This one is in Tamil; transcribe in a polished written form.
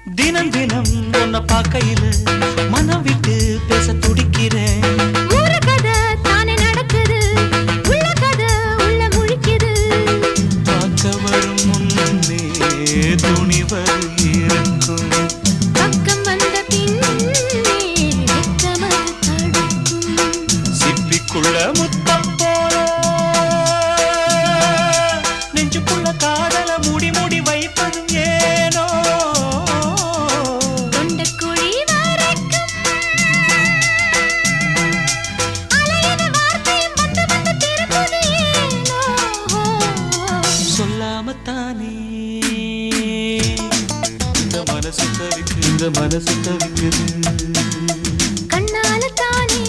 தினம் தினம் உன்னை பார்க்கையில மனம் விட்டு பேச துடிக்கிறேன். ஊர கதை தானே நடக்குது, உள்ள கதை உள்ள முழிக்குது. பார்க்க வரும் முன்னே துணிவது இருக்கும், பக்கம் வந்த பின்னே வெட்கமது தடுக்கும். சிப்பிக்குள்ள முத்தம் போல நெஞ்சுக்குள்ள காதல மூடி மூடி வைப்பதும் ஏனோ. தொண்டக்குழி வரைக்கும் அலையின வார்த்தையும் வந்து வந்து திரும்புது ஏனோ. சொல்லாமத்தானே இந்த மனசு தவிக்குது, கண்ணால தானே